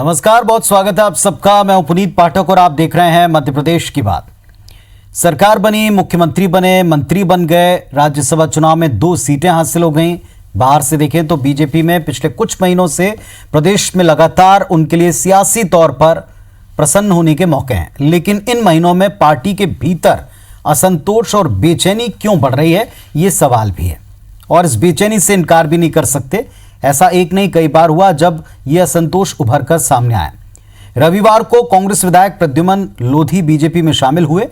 नमस्कार, बहुत स्वागत है आप सबका। मैं हूं पुनीत पाठक और आप देख रहे हैं मध्य प्रदेश की बात। सरकार बनी, मुख्यमंत्री बने, मंत्री बन गए, राज्यसभा चुनाव में 2 सीटें हासिल हो गईं। बाहर से देखें तो बीजेपी में पिछले कुछ महीनों से प्रदेश में लगातार उनके लिए सियासी तौर पर प्रसन्न होने के मौके हैं, लेकिन इन महीनों में पार्टी के भीतर असंतोष और बेचैनी क्यों बढ़ रही है, ये सवाल भी है और इस बेचैनी से इनकार भी नहीं कर सकते। ऐसा एक नहीं कई बार हुआ जब यह असंतोष उभर कर सामने आया। रविवार को कांग्रेस विधायक प्रद्युमन लोधी बीजेपी में शामिल हुए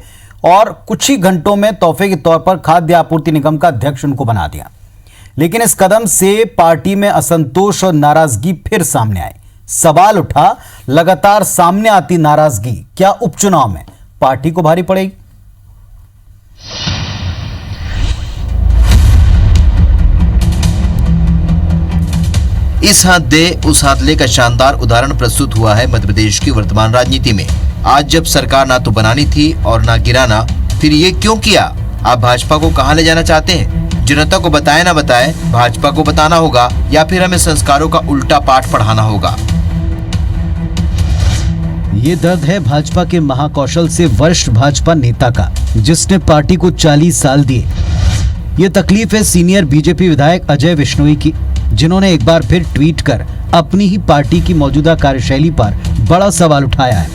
और कुछ ही घंटों में तोहफे के तौर पर खाद्य आपूर्ति निगम का अध्यक्ष उनको बना दिया। लेकिन इस कदम से पार्टी में असंतोष और नाराजगी फिर सामने आई। सवाल उठा, लगातार सामने आती नाराजगी क्या उपचुनाव में पार्टी को भारी पड़ेगी? इस हाथ दे उस हाथ ले का शानदार उदाहरण प्रस्तुत हुआ है मध्य प्रदेश की वर्तमान राजनीति में। आज जब सरकार ना तो बनानी थी और ना गिराना, फिर ये क्यों किया? आप भाजपा को कहां ले जाना चाहते हैं? जनता को बताए ना बताए, भाजपा को बताना होगा या फिर हमें संस्कारों का उल्टा पाठ पढ़ाना होगा। ये दर्द है भाजपा के महाकौशल से वरिष्ठ भाजपा नेता का, जिसने पार्टी को 40 साल दिए। ये तकलीफ है सीनियर बीजेपी विधायक अजय विश्नोई की, जिन्होंने एक बार फिर ट्वीट कर अपनी ही पार्टी की मौजूदा कार्यशैली पर बड़ा सवाल उठाया है।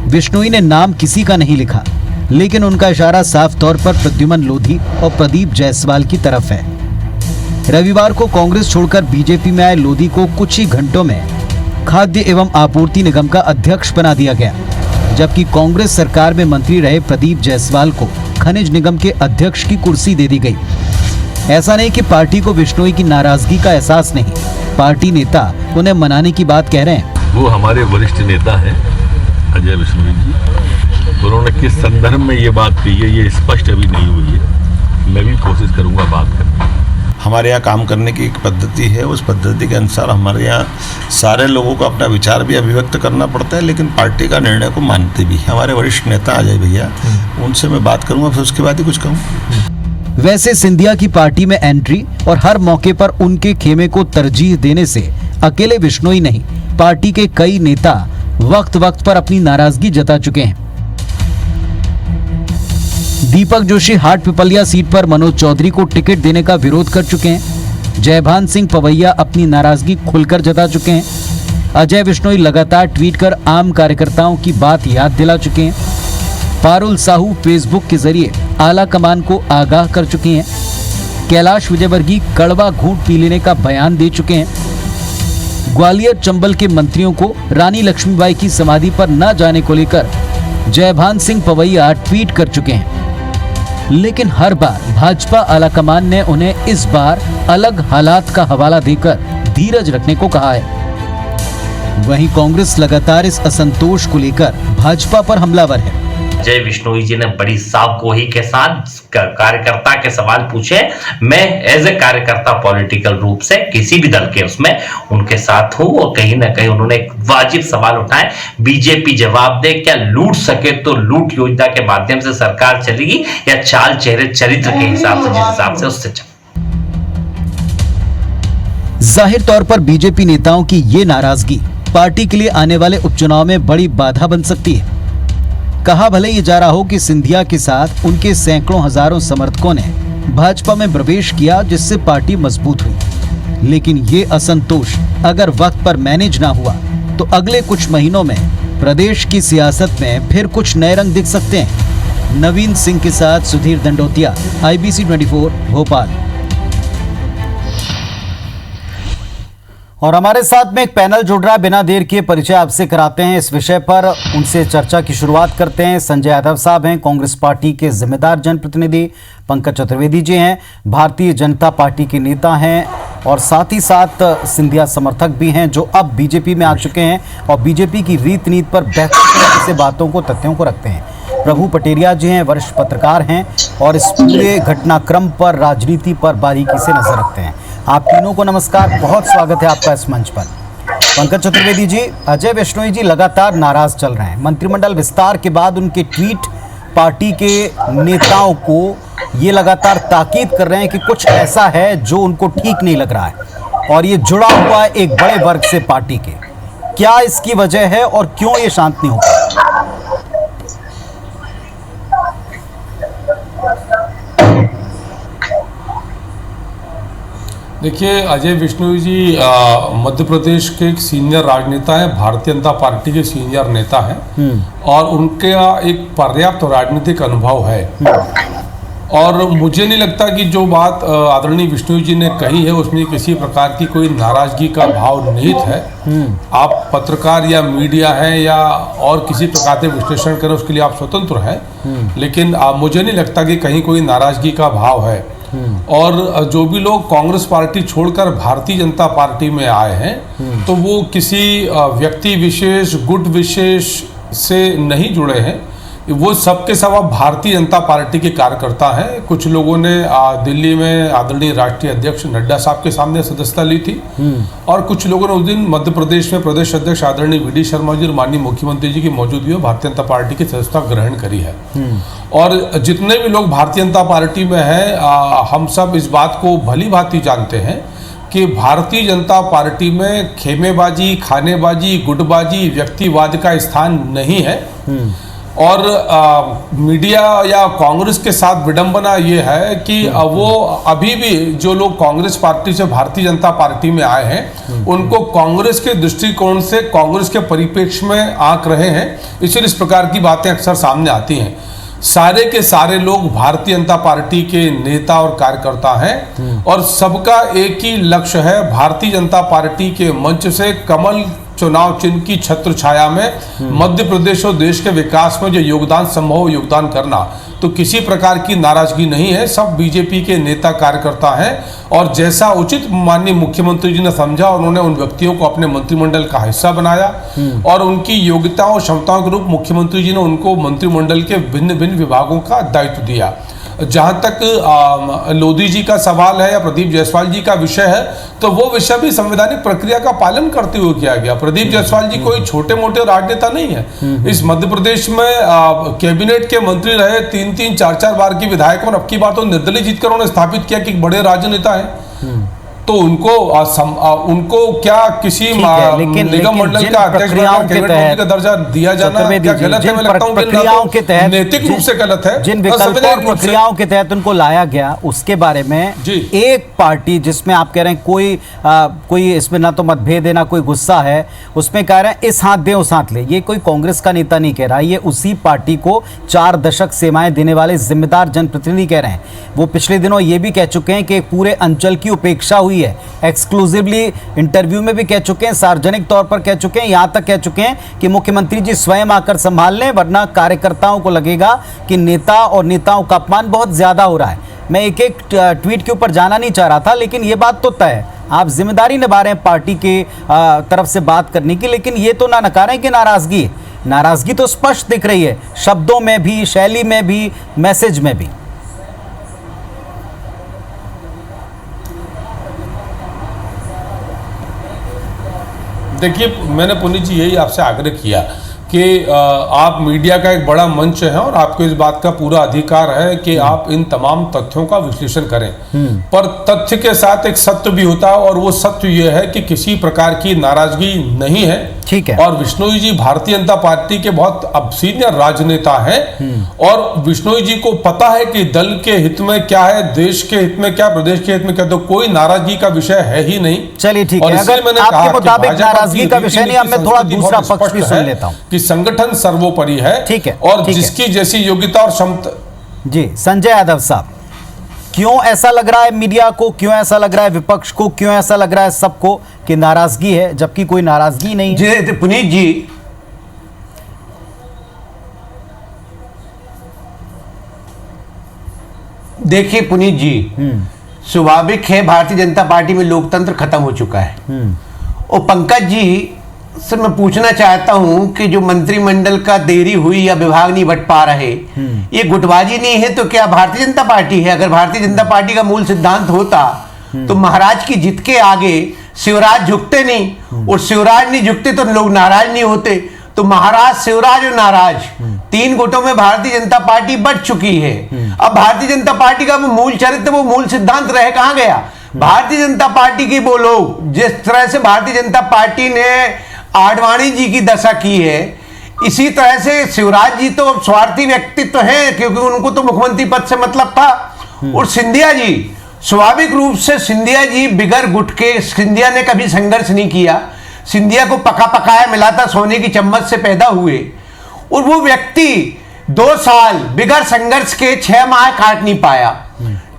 विश्नोई ने नाम किसी का नहीं लिखा, लेकिन उनका इशारा साफ तौर पर प्रद्युमन लोधी और प्रदीप जायसवाल की तरफ है। रविवार को कांग्रेस छोड़कर बीजेपी में आए लोधी को कुछ ही घंटों में खाद्य एवं आपूर्ति निगम का अध्यक्ष बना दिया गया, जबकि कांग्रेस सरकार में मंत्री रहे प्रदीप जायसवाल को खनिज निगम के अध्यक्ष की कुर्सी दे दी गई। ऐसा नहीं कि पार्टी को विश्नोई की नाराजगी का एहसास नहीं, पार्टी नेता उन्हें मनाने की बात कह रहे हैं। वो हमारे वरिष्ठ नेता हैं अजय विश्नोई जी। उन्होंने किस संदर्भ में ये बात कही है ये स्पष्ट अभी नहीं हुई है। मैं भी कोशिश करूंगा बात करने। हमारे यहाँ काम करने की एक पद्धति है, उस पद्धति के अनुसार हमारे यहाँ सारे लोगों को अपना विचार भी अभिव्यक्त करना पड़ता है, लेकिन पार्टी का निर्णय को मानते भी। हमारे वरिष्ठ नेता अजय भैया, उनसे मैं बात करूंगा, फिर उसके बाद ही कुछ कहूँ। वैसे सिंधिया की पार्टी में एंट्री और हर मौके पर उनके खेमे को तरजीह देने से अकेले विश्नोई नहीं, पार्टी के कई नेता वक्त वक्त पर अपनी नाराजगी जता चुके हैं। दीपक जोशी हाट पिपलिया सीट पर मनोज चौधरी को टिकट देने का विरोध कर चुके हैं। जयभान सिंह पवैया अपनी नाराजगी खुलकर जता चुके हैं। अजय विश्नोई लगातार ट्वीट कर आम कार्यकर्ताओं की बात याद दिला चुके हैं। पारुल साहू फेसबुक के जरिए आला कमान को आगाह कर चुके हैं। कैलाश विजयवर्गीय कड़वा घूंट पी लेने का बयान दे चुके हैं। ग्वालियर चंबल के मंत्रियों को रानी लक्ष्मीबाई की समाधि पर न जाने को लेकर जयभान सिंह पवैया ट्वीट कर चुके हैं, लेकिन हर बार भाजपा आलाकमान ने उन्हें इस बार अलग हालात का हवाला देकर धीरज रखने को कहा है। वहीं कांग्रेस लगातार इस असंतोष को लेकर भाजपा पर हमलावर है। अजय विश्नोई जी ने बड़ी सावगोही के साथ कार्यकर्ता के सवाल पूछे। मैं एज ए कार्यकर्ता पॉलिटिकल रूप से किसी भी दल के उसमें उनके साथ हूं और कहीं ना कहीं उन्होंने एक वाजिब सवाल उठाए। बीजेपी जवाब दे, क्या लूट सके तो लूट योजना के माध्यम से सरकार चलेगी या चाल चेहरे चरित्र के हिसाब से, जिस हिसाब से उससे जाहिर तौर पर बीजेपी नेताओं की ये नाराजगी पार्टी के लिए आने वाले उपचुनाव में बड़ी बाधा बन सकती है। कहा भले ये जा रहा हो कि सिंधिया के साथ उनके सैकड़ों हजारों समर्थकों ने भाजपा में प्रवेश किया, जिससे पार्टी मजबूत हुई, लेकिन ये असंतोष अगर वक्त पर मैनेज ना हुआ तो अगले कुछ महीनों में प्रदेश की सियासत में फिर कुछ नए रंग दिख सकते हैं। नवीन सिंह के साथ सुधीर दंडोतिया, IBC 24 भोपाल। और हमारे साथ में एक पैनल जुड़ रहा है, बिना देर किए परिचय आपसे कराते हैं। इस विषय पर उनसे चर्चा की शुरुआत करते हैं। संजय यादव साहब हैं, कांग्रेस पार्टी के जिम्मेदार जनप्रतिनिधि। पंकज चतुर्वेदी जी हैं, भारतीय जनता पार्टी के नेता हैं और साथ ही साथ सिंधिया समर्थक भी हैं, जो अब बीजेपी में आ चुके हैं और बीजेपी की रीत नीति पर बेहतर तरीके से बातों को, तथ्यों को रखते हैं। प्रभु पटेरिया जी हैं, वरिष्ठ पत्रकार हैं और इस पूरे घटनाक्रम पर, राजनीति पर बारीकी से नजर रखते हैं। आप तीनों को नमस्कार, बहुत स्वागत है आपका इस मंच पर। पंकज चतुर्वेदी जी, अजय विश्नोई जी लगातार नाराज चल रहे हैं। मंत्रिमंडल विस्तार के बाद उनके ट्वीट पार्टी के नेताओं को ये लगातार ताकीद कर रहे हैं कि कुछ ऐसा है जो उनको ठीक नहीं लग रहा है। और ये जुड़ा हुआ है एक बड़े वर्ग से पार्टी के। क्या इसकी वजह है और क्यों ये शांत नहीं हो पा? देखिए, अजय बिश्नोई जी मध्य प्रदेश के एक सीनियर राजनेता हैं, भारतीय जनता पार्टी के सीनियर नेता हैं और उनके एक पर्याप्त राजनीतिक अनुभव है। और मुझे नहीं लगता कि जो बात आदरणीय बिश्नोई जी ने कही है उसमें किसी प्रकार की कोई नाराजगी का भाव निहित है। आप पत्रकार या मीडिया हैं या और किसी प्रकार से विश्लेषण करें, उसके लिए आप स्वतंत्र हैं, लेकिन मुझे नहीं लगता कि कहीं कोई नाराजगी का भाव है। और जो भी लोग कांग्रेस पार्टी छोड़कर भारतीय जनता पार्टी में आए हैं तो वो किसी व्यक्ति विशेष, गुट विशेष से नहीं जुड़े हैं, वो सबके सब अब भारतीय जनता पार्टी के कार्यकर्ता हैं। कुछ लोगों ने दिल्ली में आदरणीय राष्ट्रीय अध्यक्ष नड्डा साहब के सामने सदस्यता ली थी और कुछ लोगों ने उस दिन मध्य प्रदेश में प्रदेश अध्यक्ष आदरणीय वी डी शर्मा जी और माननीय मुख्यमंत्री जी की मौजूदगी में भारतीय जनता पार्टी की सदस्यता ग्रहण करी है। और जितने भी लोग भारतीय जनता पार्टी में हैं, हम सब इस बात को भली भांति जानते हैं कि भारतीय जनता पार्टी में खेमेबाजी, खानेबाजी, गुटबाजी, व्यक्तिवाद का स्थान नहीं है। और मीडिया या कांग्रेस के साथ विडंबना ये है कि वो अभी भी जो लोग कांग्रेस पार्टी से भारतीय जनता पार्टी में आए हैं उनको कांग्रेस के दृष्टिकोण से, कांग्रेस के परिप्रेक्ष्य में आंक रहे हैं, इसलिए इस प्रकार की बातें अक्सर सामने आती हैं। सारे के सारे लोग भारतीय जनता पार्टी के नेता और कार्यकर्ता हैं और सबका एक ही लक्ष्य है, भारतीय जनता पार्टी के मंच से कमल चुनाव चिन्ह की छत्र छाया में मध्य प्रदेश और देश के विकास में जो योगदान संभव हो योगदान करना। तो किसी प्रकार की नाराजगी नहीं है, सब बीजेपी के नेता कार्यकर्ता हैं और जैसा उचित माननीय मुख्यमंत्री जी ने समझा उन्होंने उन व्यक्तियों को अपने मंत्रिमंडल का हिस्सा बनाया और उनकी योग्यताओं और क्षमताओं के रूप मुख्यमंत्री जी ने उनको मंत्रिमंडल के भिन्न भिन्न विभागों का दायित्व दिया। जहाँ तक लोधी जी का सवाल है या प्रदीप जायसवाल जी का विषय है, तो वो विषय भी संवैधानिक प्रक्रिया का पालन करते हुए किया गया। प्रदीप जायसवाल जी कोई छोटे मोटे राजनेता नहीं है। इस मध्य प्रदेश में कैबिनेट के मंत्री रहे, 3-3, 4-4 बार की विधायक और अब की बार तो निर्दलीय जीतकर उन्होंने स्थापित किया कि बड़े राजनेता है। तो उनको क्या किसी निगम मंडल का अध्यक्ष का दर्जा दिया जाना क्या गलत है? मैं लगता हूं कि नैतिक रूप से गलत है। जिन विकल्पों और प्रक्रियाओं के तहत उनको लाया गया उसके बारे में एक पार्टी जिसमें आप कह रहे हैं कोई इसमें ना तो मतभेद है ना कोई गुस्सा है, उसमें कह रहे हैं इस हाथ दे उस हाथ ले, ये कोई कांग्रेस का नेता नहीं कह रहा, ये उसी पार्टी को 4 दशक सेवाएं देने वाले जिम्मेदार जनप्रतिनिधि कह रहे हैं। वो पिछले दिनों ये भी कह चुके हैं कि पूरे अंचल की उपेक्षा हुई है, एक्सक्लूसिवली इंटरव्यू में भी कह चुके हैं, सार्वजनिक तौर पर कह चुके हैं, यहां तक कह चुके हैं कि मुख्यमंत्री जी स्वयं आकर संभाल लें वरना कार्यकर्ताओं को लगेगा कि नेता और नेताओं का अपमान बहुत ज्यादा हो रहा है। मैं एक एक ट्वीट के ऊपर जाना नहीं चाह रहा था, लेकिन ये बात तो तय है, आप जिम्मेदारी निभा रहे हैं पार्टी के तरफ से बात करने की, लेकिन ये तो ना नकार रहे हैं कि नाराजगी तो स्पष्ट दिख रही है, शब्दों में भी, शैली में भी, मैसेज में भी। देखिए, मैंने पुनीत जी यही आपसे आग्रह किया कि आप मीडिया का एक बड़ा मंच है और आपको इस बात का पूरा अधिकार है कि आप इन तमाम तथ्यों का विश्लेषण करें, पर तथ्य के साथ एक सत्य भी होता है और वो सत्य ये है कि किसी प्रकार की नाराजगी नहीं है। ठीक है। और बिश्नोई जी भारतीय जनता पार्टी के बहुत अब सीनियर राजनेता हैं और बिश्नोई जी को पता है कि दल के हित में क्या है, देश के हित में क्या, प्रदेश के हित में क्या, तो कोई नाराजगी का विषय है ही नहीं। चलिए ठीक है, अगर आपके मुताबिक नाराजगी का विषय नहीं, मैं थोड़ा दूसरा पक्ष भी सुन लेता हूं कि संगठन सर्वोपरि है। ठीक है, और जिसकी जैसी योग्यता और क्षमता। जी संजय यादव साहब, क्यों ऐसा लग रहा है मीडिया को, क्यों ऐसा लग रहा है विपक्ष को, क्यों ऐसा लग रहा है सबको कि नाराजगी है जबकि कोई नाराजगी नहीं? जी पुनीत जी, देखिए पुनीत जी, स्वाभाविक है भारतीय जनता पार्टी में लोकतंत्र खत्म हो चुका है। और पंकज जी से मैं पूछना चाहता हूं कि जो मंत्रिमंडल का देरी हुई या विभाग नहीं बट पा रहे, ये गुटबाजी नहीं है तो क्या भारतीय जनता पार्टी है? अगर भारतीय जनता पार्टी का मूल सिद्धांत होता तो महाराज की जिद के आगे शिवराज झुकते नहीं, और शिवराज नहीं झुकते तो लोग नाराज नहीं होते। तो महाराज, शिवराज और नाराज, 3 गुटों में भारतीय जनता पार्टी बट चुकी है। अब भारतीय जनता पार्टी का वो मूल चरित्र, वो मूल सिद्धांत रह कहां गया? भारतीय जनता पार्टी के वो लोग जिस तरह से भारतीय जनता पार्टी ने आडवाणी जी की दशा की है, इसी तरह से शिवराज जी तो स्वार्थी व्यक्तित्व हैं, क्योंकि उनको तो मुख्यमंत्री पद से मतलब था। और सिंधिया जी, स्वाभाविक रूप से सिंधिया जी बिगर गुट के, सिंधिया ने कभी संघर्ष नहीं किया। सिंधिया को पका पकाया मिला था, सोने की चम्मच से पैदा हुए, और वो व्यक्ति 2 साल बिगर संघर्ष के 6 माह काट नहीं पाया,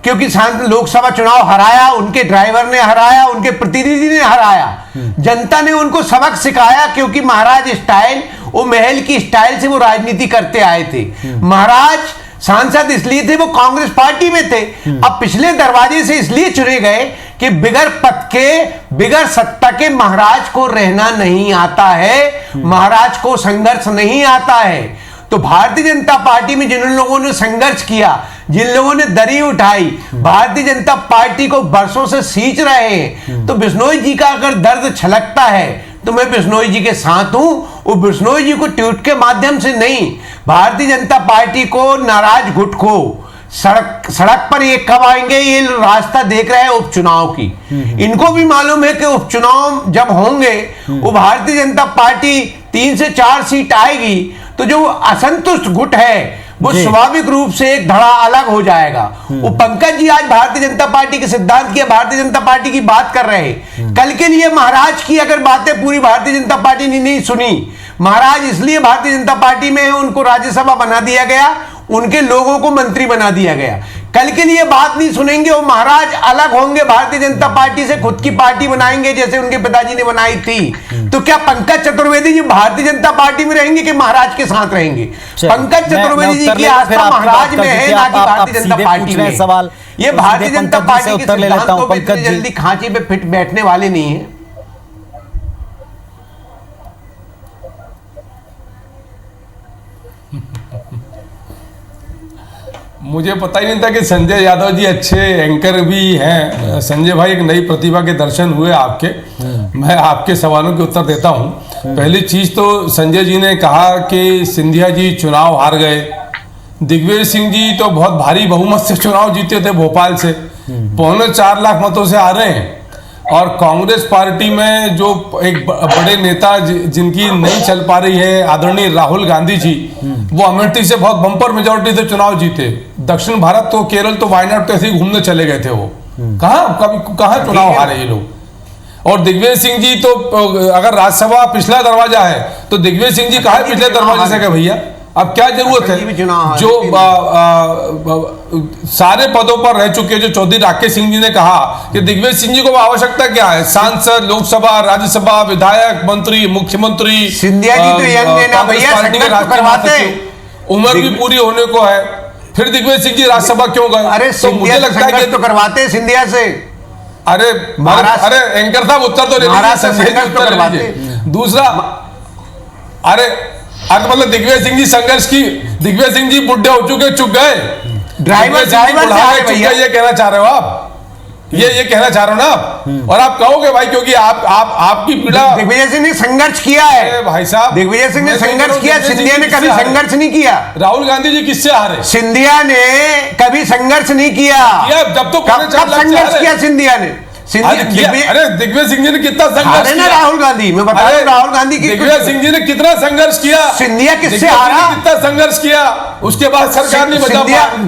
क्योंकि लोकसभा चुनाव हराया, उनके ड्राइवर ने हराया, उनके प्रतिनिधि ने हराया, जनता ने उनको सबक सिखाया, क्योंकि महाराज स्टाइल, वो महल की स्टाइल से वो राजनीति करते आए थे। महाराज सांसद इसलिए थे, वो कांग्रेस पार्टी में थे, अब पिछले दरवाजे से इसलिए चुने गए कि बिगर पद के, बिगर सत्ता के महाराज को रहना नहीं आता है, महाराज को संघर्ष नहीं आता है। तो भारतीय जनता पार्टी में जिन लोगों ने संघर्ष किया, जिन लोगों ने दरी उठाई, भारतीय जनता पार्टी को बरसों से सींच रहे हैं, तो बिश्नोई जी का अगर दर्द छलकता है तो मैं बिश्नोई जी के साथ हूं। वो बिश्नोई जी को ट्वीट के माध्यम से नहीं, भारतीय जनता पार्टी को, नाराज गुट को सड़क पर ये कब आएंगे, ये रास्ता देख रहे हैं उपचुनाव की। इनको भी मालूम है कि उपचुनाव जब होंगे, वो भारतीय जनता पार्टी 3 से 4 सीट आएगी, तो जो असंतुष्ट गुट है वो स्वाभाविक रूप से एक धड़ा अलग हो जाएगा। वो पंकज जी आज भारतीय जनता पार्टी के सिद्धांत की, भारतीय जनता पार्टी की बात कर रहे हैं। कल के लिए महाराज की अगर बातें पूरी भारतीय जनता पार्टी ने नहीं सुनी, महाराज इसलिए भारतीय जनता पार्टी में है, उनको राज्यसभा बना दिया गया, उनके लोगों को मंत्री बना दिया गया। कल के लिए बात नहीं सुनेंगे, वो महाराज अलग होंगे, भारतीय जनता पार्टी से खुद की पार्टी बनाएंगे, जैसे उनके पिताजी ने बनाई थी। तो क्या पंकज चतुर्वेदी जी भारतीय जनता पार्टी में रहेंगे कि महाराज के साथ रहेंगे? पंकज चतुर्वेदी जी की आस्था महाराज में है, ना कि भारतीय जनता पार्टी में। सवाल ये भारतीय जनता पार्टी के उत्तर ले लेता हूं। सिद्धांतों पे इतनी पंकज जल्दी खांची पे फिट बैठने वाले नहीं है। मुझे पता ही नहीं था कि संजय यादव जी अच्छे एंकर भी हैं। संजय भाई, एक नई प्रतिभा के दर्शन हुए आपके। मैं आपके सवालों के उत्तर देता हूं। पहली चीज तो संजय जी ने कहा कि सिंधिया जी चुनाव हार गए, दिग्विजय सिंह जी तो बहुत भारी बहुमत से चुनाव जीते थे भोपाल से, 4.25 लाख मतों से आ रहे हैं। और कांग्रेस पार्टी में जो एक बड़े नेता जिनकी नहीं चल पा रही है, आदरणीय राहुल गांधी जी, वो अमेठी से बहुत बम्पर मेजोरिटी से चुनाव जीते। दक्षिण भारत तो, केरल तो, वायनाड तो ऐसे ही घूमने चले गए थे वो। कहाँ चुनाव हारे ये लोग। और दिग्विजय सिंह जी तो, अगर राज्यसभा पिछला दरवाजा है तो दिग्विजय सिंह जी कहाँ पिछले दरवाजे से गए भैया? अब क्या जरूरत है? जो सारे पदों पर रह चुके, जो चौधरी राकेश सिंह जी ने कहा कि दिग्विजय सिंह जी को आवश्यकता क्या है? सांसद, लोकसभा, राज्यसभा, विधायक, मंत्री, मुख्यमंत्री। सिंधिया जी तो यंग है ना भैया, संघर्ष तो करवाते। उम्र भी पूरी होने को है, फिर दिग्विजय सिंह जी राज्यसभा क्यों गए? अरे तो मुझे लगता है कि तो करवाते सिंधिया से। अरे एंकर साहब उत्तर तो ले। दूसरा, अरे मतलब दिग्विजय सिंह जी संघर्ष की, दिग्विजय सिंह जी बुढ़े हो चुके, चुक गए, ड्राइवर भैया, ये कहना चाह रहे हो आप? ये कहना चाह रहे हो ना आप? और आप कहोगे भाई, क्योंकि आपकी पीड़ा, दिग्विजय सिंह ने संघर्ष किया है भाई साहब। दिग्विजय सिंह ने संघर्ष किया, सिंधिया ने कभी संघर्ष नहीं किया। राहुल गांधी जी किससे हारे? सिंधिया ने कभी संघर्ष नहीं किया। जब तो कब संघर्ष किया सिंधिया ने? अरे दिग्विजय सिंह जी ने कितना संघर्ष किया? राहुल गांधी, मैं बता रहा हूं, राहुल गांधी की दिग्विजय सिंह जी ने कितना संघर्ष किया? सिंधिया किससे हारा? कितना संघर्ष किया? उसके बाद सरकार ने बचा।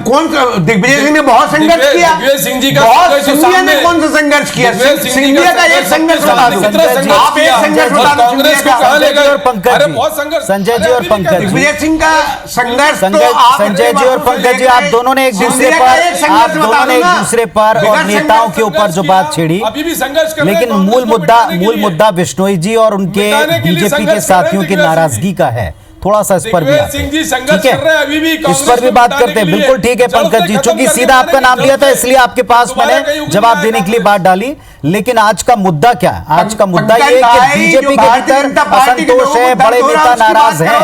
कौन? दिग्विजय सिंह ने बहुत संघर्ष किया। दिग्विजय सिंह जी का, सिंधिया ने कौन सा संघर्ष किया? सिंधिया का एक संघर्ष बता दो, कितना संघर्ष किया? कांग्रेस को कहां ले गए? अरे बहुत संघर्ष। संजय जी और पंकज, दिग्विजय सिंह का संघर्ष, संजय जी और पंकज जी, आप दोनों ने एक दूसरे पर और नेताओं के ऊपर जो बात छेड़ी, अभी भी संघर्ष, लेकिन मूल मुद्दा बिश्नोई जी और उनके बीजेपी के साथियों की नाराजगी का है। थोड़ा सा इस पर भी आते हैं, ठीक है? इस पर भी बात करते हैं। बिल्कुल ठीक है पंकज जी, चूंकि सीधा आपका नाम लिया था इसलिए आपके पास मैंने जवाब देने के लिए बात डाली। लेकिन आज का मुद्दा क्या है? आज का मुद्दा ये है कि बीजेपी के भीतर असंतोष है, बड़े नेता नाराज हैं,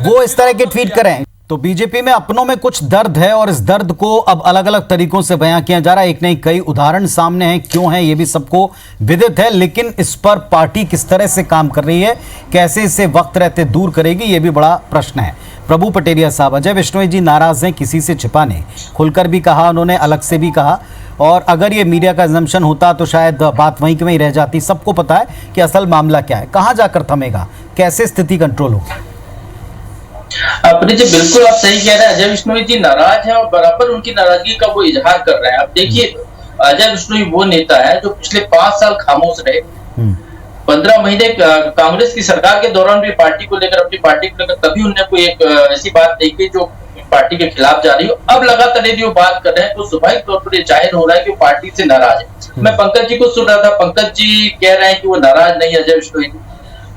वो इस तरह के ट्वीट करें। तो बीजेपी में अपनों में कुछ दर्द है और इस दर्द को अब अलग अलग तरीकों से बयां किया जा रहा है। एक नहीं कई उदाहरण सामने हैं, क्यों है ये भी सबको विदित है, लेकिन इस पर पार्टी किस तरह से काम कर रही है, कैसे इसे वक्त रहते दूर करेगी, ये भी बड़ा प्रश्न है। प्रभु पटेरिया साहब, अजय बिश्नोई जी नाराज हैं, किसी से छिपा नहीं, खुलकर भी कहा उन्होंने, अलग से भी कहा, और अगर ये मीडिया का एजम्पशन होता तो शायद बात वहीं की वहीं रह जाती। सबको पता है कि असल मामला क्या है, कहाँ जाकर थमेगा, कैसे स्थिति कंट्रोल होगी। अपनी जी बिल्कुल आप सही कह रहे हैं। अजय बिश्नोई जी नाराज हैं और बराबर उनकी नाराजगी का वो इजहार कर रहे हैं। अब देखिए, अजय बिश्नोई वो नेता है जो पिछले 5 साल खामोश रहे। 15 महीने कांग्रेस की सरकार के दौरान भी पार्टी को लेकर, अपनी पार्टी को लेकर कभी उन्होंने कोई एक ऐसी बात नहीं की जो पार्टी के खिलाफ जा रही हो। अब लगातार यदि वो बात कर रहे हैं तो स्वाभाविक तौर पर जाहिर हो रहा है कि वो पार्टी से नाराज है। मैं पंकज जी को सुन रहा था, पंकज जी कह रहे हैं कि वो नाराज नहीं अजय बिश्नोई।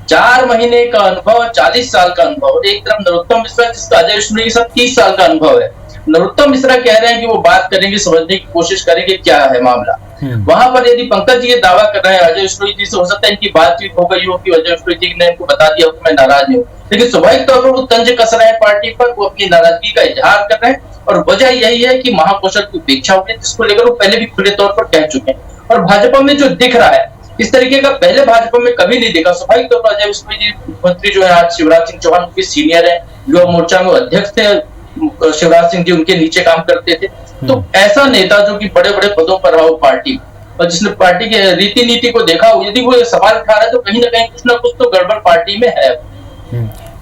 4 महीने का अनुभव, 40 साल का अनुभव। एक तरफ नरोत्तम मिश्रा जिसका अजय बिश्नोई के साथ 30 साल का अनुभव है। नरोत्तम मिश्रा कह रहे हैं कि वो बात करेंगे, समझने की कोशिश करेंगे क्या है मामला। वहां पर यदि पंकज जी ये दावा कर रहे हैं अजय बिश्नोई जी से, हो सकता है इनकी बातचीत हो गई हो कि अजय बिश्नोई जी ने इनको बता दिया कि मैं नाराज नहीं हूँ, लेकिन स्वाभाविक तौर पर वो तंज कस रहे हैं पार्टी पर, वो अपनी नाराजगी का इजहार कर रहे हैं। और वजह यही है कि महाकौशल की उपेक्षा हुई, जिसको लेकर वो पहले भी खुले तौर पर कह चुके हैं। और भाजपा में जो दिख रहा है, इस तरीके का पहले भाजपा में कभी नहीं देखा। स्वाभाविक तौर पर अजय बिश्नोई जी मुख्यमंत्री जो है आज शिवराज सिंह चौहान उनके सीनियर है, युवा मोर्चा में अध्यक्ष थे, शिवराज सिंह जी उनके नीचे काम करते थे। तो ऐसा नेता जो कि बड़े बड़े पदों पर रहा हो पार्टी और जिसने पार्टी के रीति नीति को देखा हो, यदि वो ये सवाल उठा रहा है तो कहीं ना कुछ तो गड़बड़ पार्टी में है।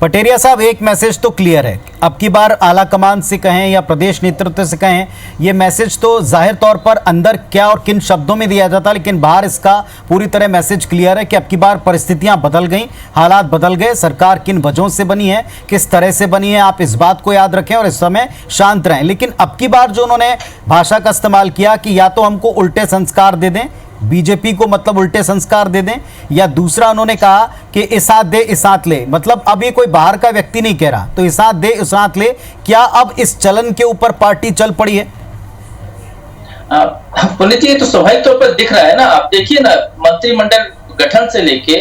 पटेरिया साहब, एक मैसेज तो क्लियर है, अब की बार आला कमान से कहें या प्रदेश नेतृत्व से कहें, ये मैसेज तो जाहिर तौर पर अंदर क्या और किन शब्दों में दिया जाता, लेकिन बाहर इसका पूरी तरह मैसेज क्लियर है कि अब की बार परिस्थितियां बदल गई, हालात बदल गए, सरकार किन वजहों से बनी है, किस तरह से बनी है, आप इस बात को याद रखें और इस समय शांत रहें। लेकिन अब की बार जो उन्होंने भाषा का इस्तेमाल किया कि या तो हमको उल्टे संस्कार दे दें, बीजेपी को मतलब उल्टे संस्कार दे दें, या दूसरा उन्होंने कहा कि इसात दे इसात ले, मतलब अब ये कोई बाहर का व्यक्ति नहीं कह रहा, तो इसात दे इसात ले। क्या अब इस चलन के ऊपर पार्टी चल पड़ी है? पुनीत जी, तो स्वाभाविक तौर पर दिख रहा है ना। आप देखिए ना, मंत्रिमंडल गठन से लेके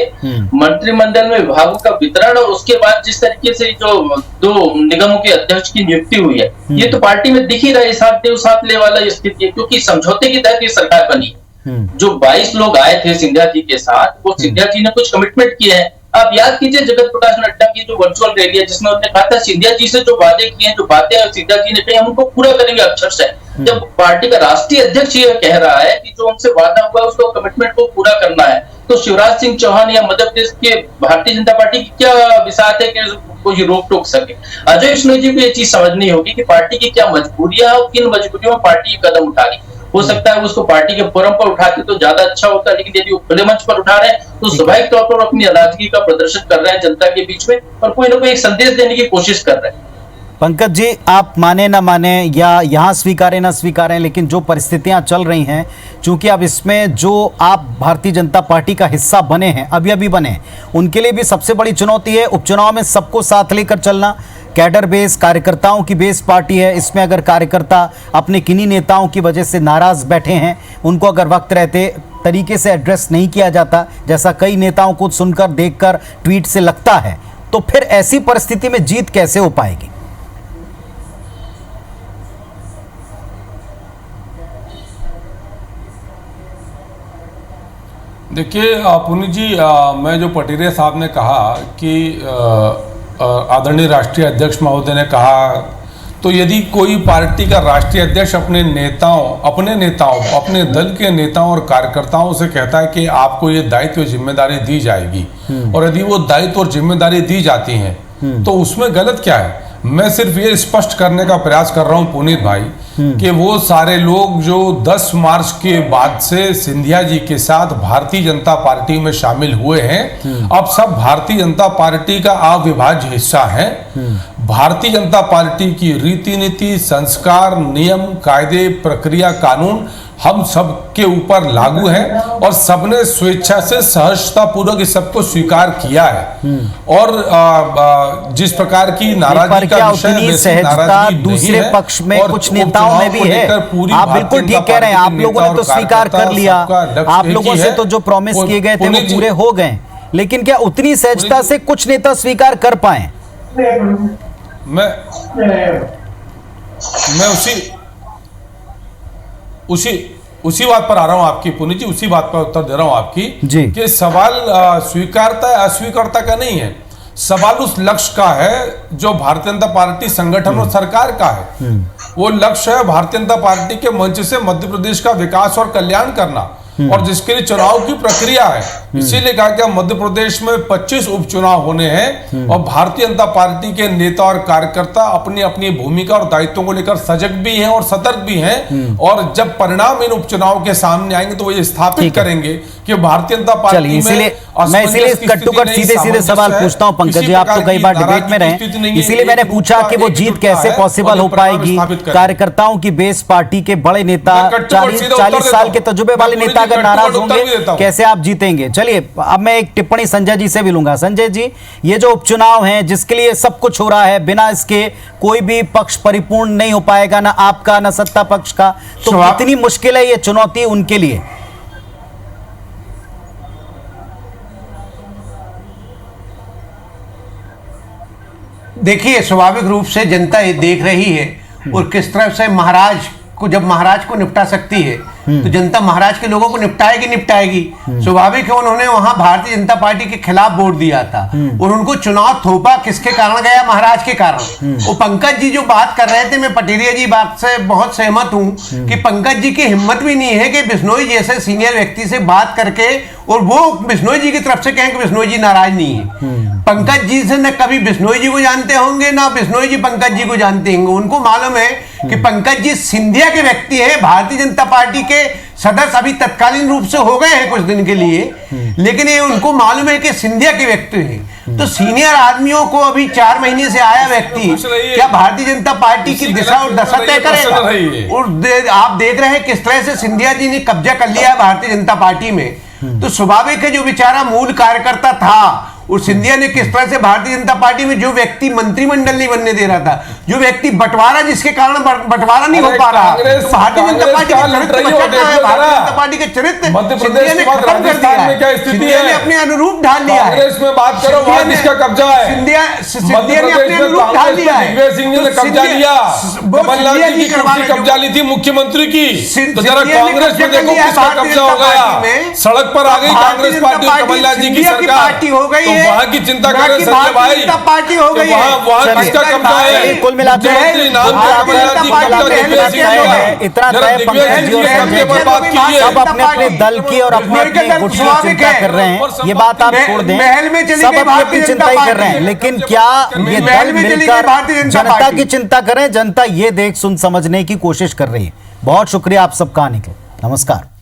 मंत्रिमंडल में विभागों का वितरण और उसके बाद जिस तरीके से जो 2 निगमों के अध्यक्ष की नियुक्ति हुई है, ये तो पार्टी में दिख ही रहा है इसात दे उसात ले वाला स्थिति है, क्योंकि समझौते के तहत ये सरकार बनी। जो 22 लोग आए थे सिंधिया जी के साथ, वो सिंधिया जी ने कुछ कमिटमेंट किए हैं। आप याद कीजिए जगत प्रकाश नड्डा की जो वर्चुअल रैली है, जिसमें उन्होंने कहा था सिंधिया जी से जो वादे किए हैं, जो बातें सिंधिया जी ने कही, हम उनको पूरा करेंगे अक्षर से। जब पार्टी का राष्ट्रीय अध्यक्ष ये कह रहा है कि जो उनसे वादा हुआ है उसको कमिटमेंट को पूरा करना है, तो शिवराज सिंह चौहान या मध्य प्रदेश के भारतीय जनता पार्टी की क्या विसात है कि कोई रोक टोक सके। अजय बिश्नोई जी को ये चीज समझनी होगी कि पार्टी की क्या मजबूरियां और किन मजबूरियों में पार्टी कदम उठा रही। हो सकता है उसको पार्टी के फोरम पर उठाते तो ज्यादा अच्छा होता, लेकिन यदि वो खुले मंच पर उठा रहे हैं तो स्वाभाविक तौर पर अपनी नाराजगी का प्रदर्शन कर रहे हैं जनता के बीच में और कोई ना कोई एक संदेश देने की कोशिश कर रहे हैं। पंकज जी, आप माने ना माने या यहाँ स्वीकारें ना स्वीकारें, लेकिन जो परिस्थितियां चल रही हैं, चूंकि अब इसमें जो आप भारतीय जनता पार्टी का हिस्सा बने हैं, अभी बने हैं, उनके लिए भी सबसे बड़ी चुनौती है उपचुनाव में सबको साथ लेकर चलना। कैडर बेस, कार्यकर्ताओं की बेस पार्टी है, इसमें अगर कार्यकर्ता अपने किन्हीं नेताओं की वजह से नाराज बैठे हैं, उनको अगर वक्त रहते तरीके से एड्रेस नहीं किया जाता, जैसा कई नेताओं को सुनकर देखकर ट्वीट से लगता है, तो फिर ऐसी परिस्थिति में जीत कैसे हो पाएगी? देखिए पुनीत जी, मैं जो पटेरिया साहब ने कहा कि आदरणीय राष्ट्रीय अध्यक्ष महोदय ने कहा, तो यदि कोई पार्टी का राष्ट्रीय अध्यक्ष अपने नेताओं अपने दल के नेताओं और कार्यकर्ताओं से कहता है कि आपको ये दायित्व और जिम्मेदारी दी जाएगी, और यदि वो दायित्व और जिम्मेदारी दी जाती हैं तो उसमें गलत क्या है? मैं सिर्फ ये स्पष्ट करने का प्रयास कर रहा हूं पुनीत भाई कि वो सारे लोग जो 10 मार्च के बाद से सिंधिया जी के साथ भारतीय जनता पार्टी में शामिल हुए हैं, अब सब भारतीय जनता पार्टी का अविभाज्य हिस्सा है। भारतीय जनता पार्टी की रीति नीति, संस्कार, नियम, कायदे, प्रक्रिया, कानून हम सब के ऊपर लागू है और सबने स्वेच्छा से सहजता पूर्वक इस सबको स्वीकार किया है। और जिस प्रकार की नाराजगी का विषय नाराजगी दूसरे पक्ष में कुछ नेताओं में भी है। आप बिल्कुल ठीक कह रहे हैं, आप लोगों ने तो स्वीकार कर लिया, आप लोगों से तो जो प्रॉमिस किए गए थे वो पूरे हो गए, लेकिन क्या उतनी सहजता से कुछ नेता स्वीकार कर पाए? मैं उसी बात पर आ रहा हूं आपकी पुनीत जी, उसी बात पर उत्तर दे रहा हूं आपकी कि सवाल स्वीकारता है अस्वीकारता का नहीं है। सवाल उस लक्ष्य का है जो भारतीय जनता पार्टी संगठन और सरकार का है। वो लक्ष्य है भारतीय जनता पार्टी के मंच से मध्य प्रदेश का विकास और कल्याण करना, और जिसके लिए चुनाव की प्रक्रिया है। इसीलिए कहा कि मध्य प्रदेश में 25 उपचुनाव होने हैं और भारतीय जनता पार्टी के नेता और कार्यकर्ता अपनी अपनी भूमिका और दायित्वों को लेकर सजग भी हैं और सतर्क भी हैं, और जब परिणाम इन उपचुनाव के सामने आएंगे तो वो ये स्थापित करेंगे कि भारतीय जनता पार्टी में मैं इसीलिए कट सीधे सवाल पूछता हूं पंकज जी, आप तो कई बार डिबेट में रहे, इसीलिए मैंने पूछा कि वो जीत कैसे पॉसिबल हो पाएगी। कार्यकर्ताओं की बेस पार्टी के बड़े नेता 40 साल के तजुर्बे वाले नेता अगर नाराज होंगे कैसे आप जीतेंगे। चलिए अब मैं एक टिप्पणी संजय जी से भी लूंगा। संजय जी, ये जो उपचुनाव हैं जिसके लिए सब कुछ हो रहा है, बिना इसके कोई भी पक्ष परिपूर्ण नहीं हो पाएगा, ना आपका ना सत्ता पक्ष का, तो कितनी मुश्किल है ये चुनौती उनके लिए? देखिए, स्वाभाविक रूप से जनता ये देख रही है और किस तरह से जब महाराज को निपटा सकती है तो जनता महाराज के लोगों को निपटाएगी। स्वाभाविक है, उन्होंने वहां भारतीय जनता पार्टी के खिलाफ वोट दिया था और उनको चुनाव थोपा किसके कारण गया? महाराज के कारण। वो पंकज जी जो बात कर रहे थे, मैं पटेरिया जी बात से बहुत सहमत हूं कि पंकज जी की हिम्मत भी नहीं है कि बिश्नोई जैसे सीनियर व्यक्ति से बात करके और वो बिश्नोई जी की तरफ से कहें कि बिश्नोई जी नाराज नहीं है। पंकज जी से न कभी बिश्नोई जी को जानते होंगे ना बिश्नोई जी पंकज जी को जानते होंगे। उनको मालूम है कि पंकज जी सिंधिया के व्यक्ति है, भारतीय जनता पार्टी के सदस्य अभी तत्कालीन रूप से हो गए हैं कुछ दिन के लिए, लेकिन ये उनको मालूम है कि सिंधिया के व्यक्ति हैं। तो सीनियर आदमियों को अभी 4 महीने से आया व्यक्ति क्या भारतीय जनता पार्टी की दिशा और दशा तय करेगा? और आप देख रहे हैं किस तरह से सिंधिया जी ने कब्जा कर लिया है भारतीय जनता पार्टी में। तो स्वाभाविक है, जो बेचारा मूल कार्यकर्ता था और सिंधिया ने किस तरह से भारतीय जनता पार्टी में जो व्यक्ति मंत्रिमंडल नहीं बनने दे रहा था, जो व्यक्ति बंटवारा जिसके कारण बंटवारा नहीं हो पा रहा, तो भारतीय जनता पार्टी का चरित्र बचाना है। भारतीय जनता पार्टी के चरित्र सिंधिया ने खत्म कर दिया है। सिंधिया ने अपने अनुरूप ढाल लिया है। कांग्रेस में बात करो, वहां किसका कब्जा है? सिंधिया ने अपने अनुरूप ढाल लिया है। दिग्विजय सिंह ने कब्जा लिया, कमलनाथ जी की कुर्सी कब्जा ली थी मुख्यमंत्री की, तो जरा कांग्रेस में देखो किसका कब्जा हो गया। सड़क पर आ गई कांग्रेस पार्टी, कमलनाथ जी की सरकार हो गई, वहां की चिंता करें संजय भाई, पार्टी हो गई है। वहां किसका कब्जा है? कुल मिलाकर इतना सब अपने अपने दल की और अपने अपने गुट की चिंता कर रहे हैं, ये बात आप छोड़ दें, सब अपनी अपनी चिंता ही कर रहे हैं, लेकिन क्या ये दल मिलकर जनता की चिंता करें? जनता ये देख सुन समझने की कोशिश कर रही है। बहुत शुक्रिया आप सबका आने के लिए। नमस्कार।